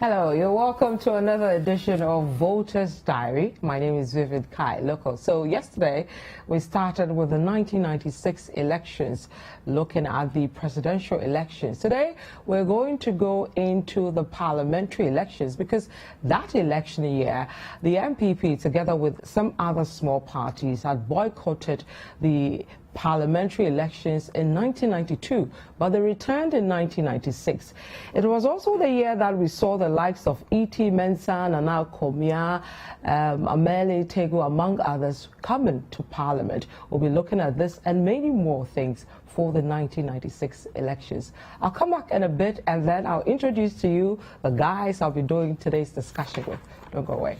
Hello, you're welcome to another edition of Voters Diary. My name is Vivid Kai Loco. So yesterday we started with the 1996 elections, looking at the presidential elections. Today we're going to go into the parliamentary elections because that election year, the MPP, together with some other small parties, had boycotted the parliamentary elections in 1992, but they returned in 1996. It was also the year that we saw the likes of E.T. Mensah, Nana Komia, Amele Tego, among others, coming to Parliament. We'll be looking at this and many more things for the 1996 elections. I'll come back in a bit and then I'll introduce to you the guys I'll be doing today's discussion with. Don't go away.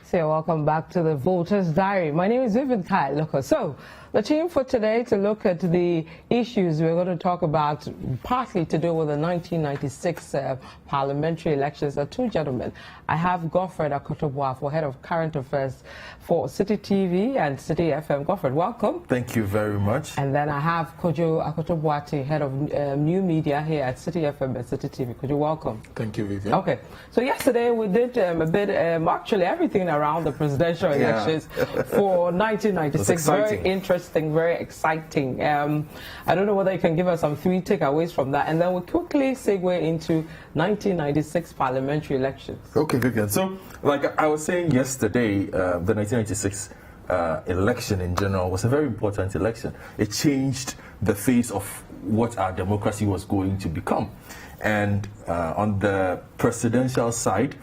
So welcome back to the Voters Diary. My name is Vivid Kai Loco. So the team for today to look at the issues we're going to talk about, partly to do with the 1996 parliamentary elections, are two gentlemen. I have Godfred Akotoboafo, head of current affairs for City TV and City FM. Godfred, welcome. Thank you very much. And then I have Kojo Akotoboati, head of new media here at City FM and City TV. Kojo, welcome. Thank you, Vivian. Okay, so yesterday we did a bit, actually everything around the presidential elections for 1996. Very interesting, very exciting. I don't know whether you can give us some three takeaways from that, and then we'll quickly segue into 1996 parliamentary elections. Okay, Vivian. So, like I was saying yesterday, the 1996 election in general was a very important election. It changed the face of what our democracy was going to become. And on the presidential side,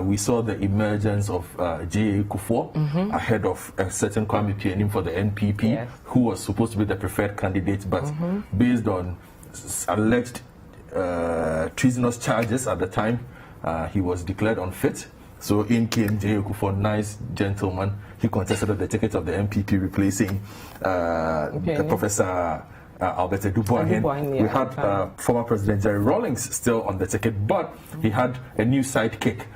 we saw the emergence of J.A. Kufuor ahead of a certain Kwame Pianim for the NPP, who was supposed to be the preferred candidate, but based on alleged treasonous charges at the time, he was declared unfit. So in came J.A. Kufuor, nice gentleman. He contested the ticket of the NPP, replacing Professor Albert Dubois. We had former President Jerry Rawlings still on the ticket, but he had a new sidekick,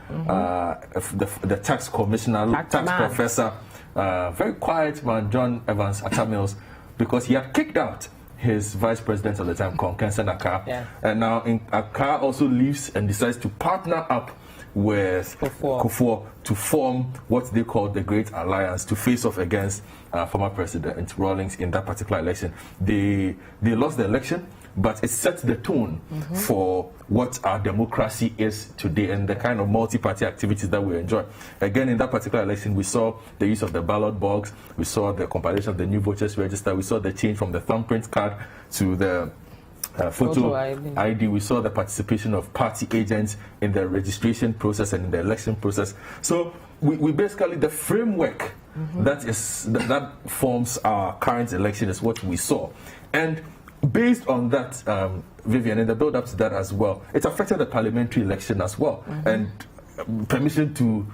the tax commissioner, tax professor, very quiet man, John Evans Atamils, because he had kicked out his vice president at the time, Konkensen Aka, and now Aka also leaves and decides to partner up with Kufuor to form what they call the Great Alliance to face off against former President Rawlings in that particular election. They lost the election, but it set the tone for what our democracy is today and the kind of multi-party activities that we enjoy. Again, in that particular election, we saw the use of the ballot box, we saw the compilation of the new voters register, we saw the change from the thumbprint card to the photo ID. We saw the participation of party agents in the registration process and in the election process. So we basically, the framework that forms our current election is what we saw. And based on that, Vivian, in the build-up to that as well, it affected the parliamentary election as well. And permission to...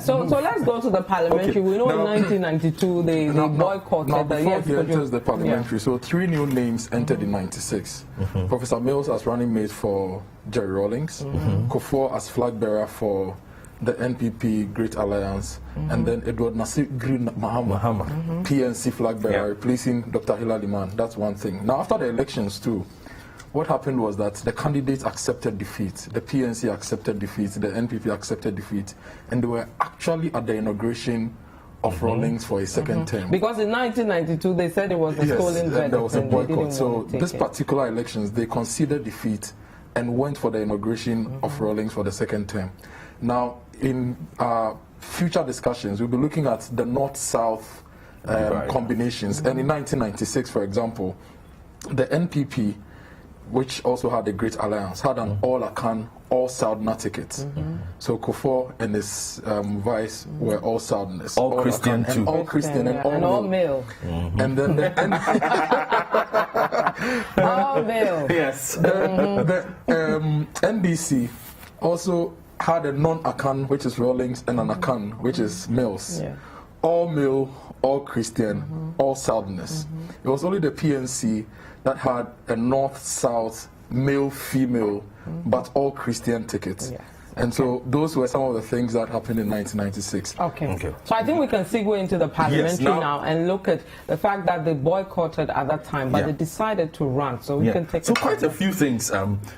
so let's go to the parliamentary. We know in 1992 they boycotted now before he enters the parliamentary, so three new names entered in 96. Professor Mills as running mate for Jerry Rawlings, Kufuor as flag bearer for the NPP Great Alliance, and then Edward Nasir Green Mahama, PNC flag bearer, replacing Dr. Hilary Man. That's one thing. Now after the elections too, what happened was that the candidates accepted defeat, the PNC accepted defeat, the NPP accepted defeat, and they were actually at the inauguration of Rawlings for a second term. Because in 1992 they said it was a stolen verdict. There was a boycott. So this particular elections, they conceded defeat and went for the inauguration of Rawlings for the second term. Now, in future discussions, we'll be looking at the North-South combinations. And in 1996, for example, the NPP, which also had a Great Alliance, had an all-Akan, all-Southern ticket. So Kufuor and his vice were all Southerners. All Christian too. All Christian and all male. And then the all male. Yes. The NBC also had a non-Akan, which is Rawlings, and an Akan, which is Mills. all male, all Christian, all Southerners. It was only the PNC that had a north-south, male-female, but all Christian tickets. Yes. And so those were some of the things that happened in 1996. Okay. So I think we can segue into the parliamentary now and look at the fact that they boycotted at that time, but they decided to run. So we can take quite a few things,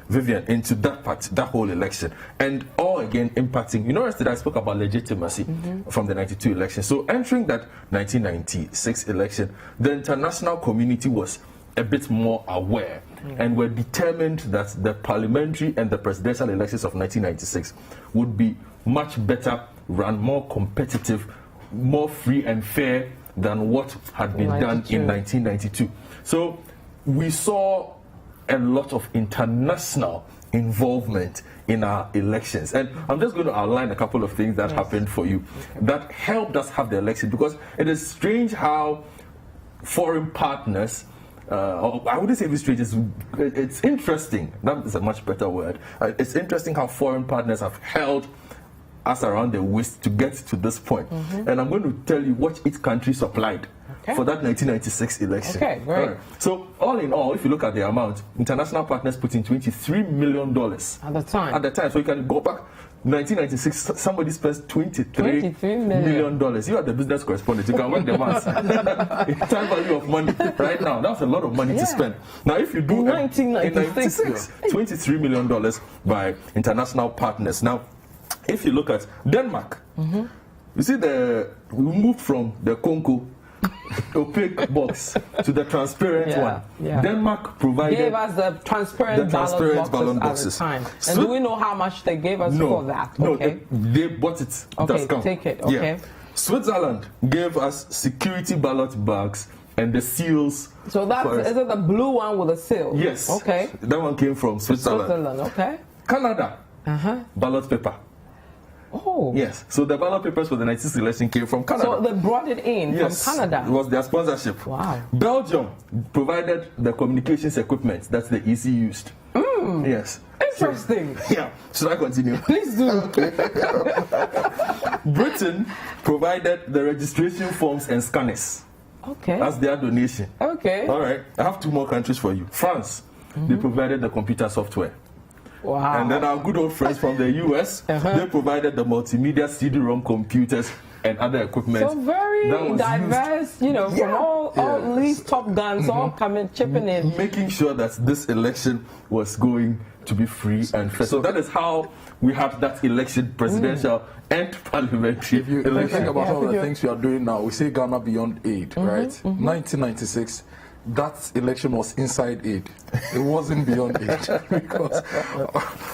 Vivian, into that part, that whole election, and all again impacting. You know, yesterday I spoke about legitimacy from the 92 election. So entering that 1996 election, the international community was a bit more aware and were determined that the parliamentary and the presidential elections of 1996 would be much better run, more competitive, more free and fair than what had been done in 1992. So we saw a lot of international involvement in our elections, and I'm just going to outline a couple of things that happened for you that helped us have the election, because it is strange how foreign partners, I wouldn't say it's strange, it's interesting, that is a much better word. It's interesting how foreign partners have held us around the waist to get to this point. And I'm going to tell you what each country supplied for that 1996 election. Okay, great. Right. So all in all, if you look at the amount, international partners put in $23 million at the time. At the time, so you can go back. 1996, somebody spends $23 million. You are the business correspondent. You can work the maths. Time value of money right now. That's a lot of money to spend. Now, if you do in 1996, $23 million by international partners. Now, if you look at Denmark, you see we moved from the Congo opaque box to the transparent one. Denmark gave us the transparent ballot boxes at the time. And do we know how much they gave us for that? No, they bought it. Okay, take it. Okay. Switzerland gave us security ballot bags and the seals. So that is it, the blue one with the seal? Yes. Okay. That one came from Switzerland. Okay. Canada. Ballot paper. Oh. Yes. So the ballot papers for the 1996 election came from Canada. So they brought it in from Canada. It was their sponsorship. Wow. Belgium provided the communications equipment that the EC used. Yes. Interesting. So, should I continue? Please do. Britain provided the registration forms and scanners. Okay. That's their donation. Okay. All right. I have two more countries for you. France, they provided the computer software. Wow. And then our good old friends from the US, they provided the multimedia CD-ROM computers and other equipment. So very diverse, you know, from all these top guns all chipping in. Making sure that this election was going to be free and fair. So that is how we had that election, presidential and parliamentary if you think about all the things we are doing now, we say Ghana beyond aid, right? 1996. That election was inside aid. It wasn't beyond aid because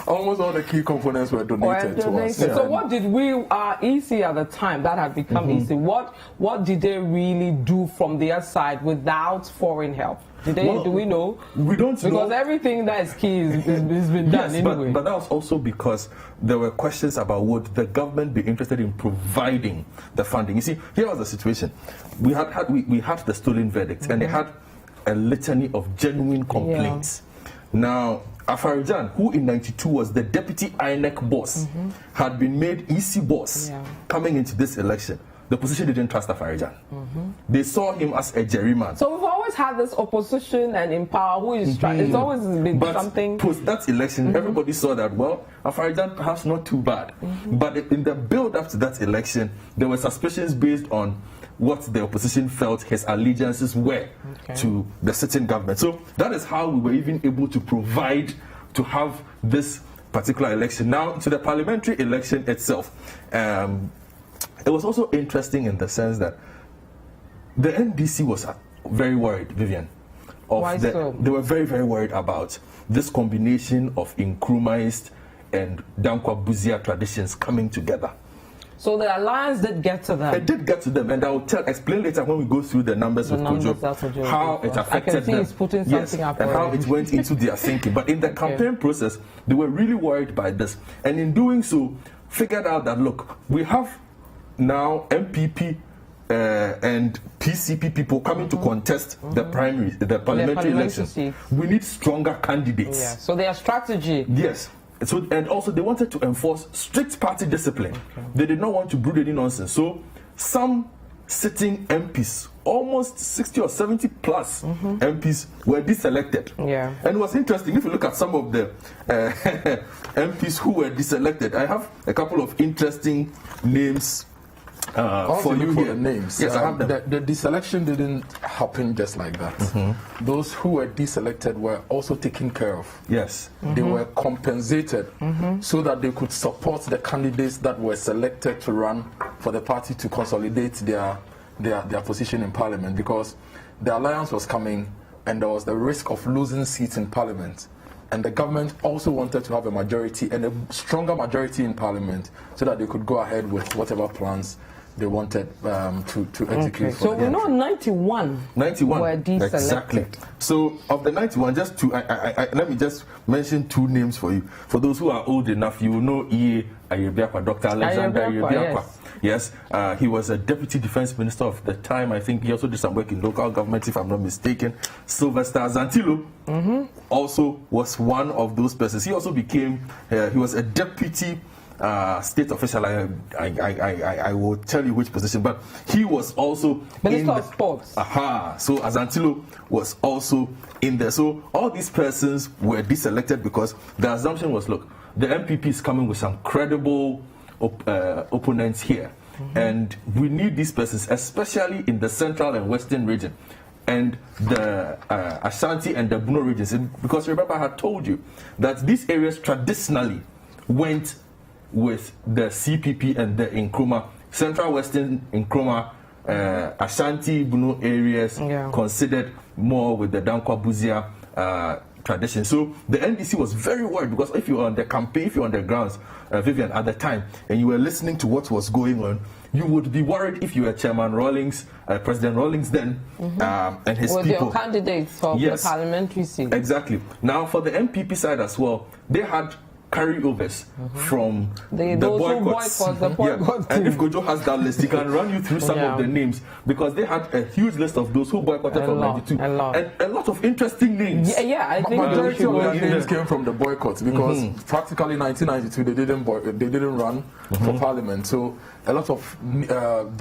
almost all the key components were donated to us. So what did our EC at the time that had become EC? What did they really do from their side without foreign help? Do we know? We don't know. Because everything that is key has been done anyway. But that was also because there were questions about would the government be interested in providing the funding. You see, here was the situation. We had the stolen verdict, and they had a litany of genuine complaints. Now, Afarijan, who in 92 was the deputy INEC boss, had been made EC boss coming into this election. The opposition didn't trust Afarijan. They saw him as a gerryman. So we've always had this opposition and in power who is trying. It's always been something. Post that election, everybody saw that, well, Afarijan perhaps not too bad. But in the build up to that election, there were suspicions based on what the opposition felt his allegiances were to the sitting government. So that is how we were even able to provide to have this particular election. Now, to the parliamentary election itself, it was also interesting in the sense that the NDC was very worried, Vivian. Why so? They were very, very worried about this combination of Nkrumahist and Dankwa Buzia traditions coming together. So the alliance did get to them. It did get to them, and I will explain later when we go through the numbers with Kojo how it affected them. I can see he's putting something up and how it went into their thinking. But in the campaign process, they were really worried by this, and in doing so, figured out that look, we have now MPP and PCP people coming to contest the primaries, the parliamentary elections. We need stronger candidates. Yeah. So their strategy. Yes. So, and also they wanted to enforce strict party discipline. They did not want to brood any nonsense. So some sitting MPs, almost 60 or 70 plus MPs were deselected. Yeah. And it was interesting, if you look at some of the MPs who were deselected, I have a couple of interesting names for you here. The names. Yes, I have them. The deselection didn't happen just like that. Those who were deselected were also taken care of. Yes. They were compensated so that they could support the candidates that were selected to run for the party to consolidate their position in parliament, because the alliance was coming and there was the risk of losing seats in parliament. And the government also wanted to have a majority and a stronger majority in parliament so that they could go ahead with whatever plans they wanted to execute. Okay. So we know 91 were deselected. Exactly. So of the 91, just to let me just mention two names for you. For those who are old enough, you will know E. Ayebiakwa, Dr. Alexander Ayebiakwa. Yes, he was a deputy defense minister of the time. I think he also did some work in local government, if I'm not mistaken. Sylvester Zantilo also was one of those persons. He also became, he was a deputy state official. I will tell you which position, but he was also Minister of Sports. So Azantilo was also in there. So all these persons were deselected because the assumption was, look, the MPP is coming with some credible opponents here, and we need these persons, especially in the central and western region, and the Ashanti and the Bruno regions, because remember I had told you that these areas traditionally went with the CPP and the Nkrumah, Central Western Nkrumah, Ashanti Bruno areas considered more with the Dankwa Buzia tradition. So the NDC was very worried, because if you were on the campaign, if you were on the grounds, Vivian, at the time, and you were listening to what was going on, you would be worried if you were Chairman Rawlings, President Rawlings then, and his with people. Your candidates for the parliamentary seat. Exactly. Now for the MPP side as well, they had carryovers from the boycotts. And if Gojo has that list, he can run you through some of the names, because they had a huge list of those who boycotted from 92. And a lot of interesting names. I think majority of the names came from the boycotts, because practically 1992 they didn't run for parliament. So a lot of those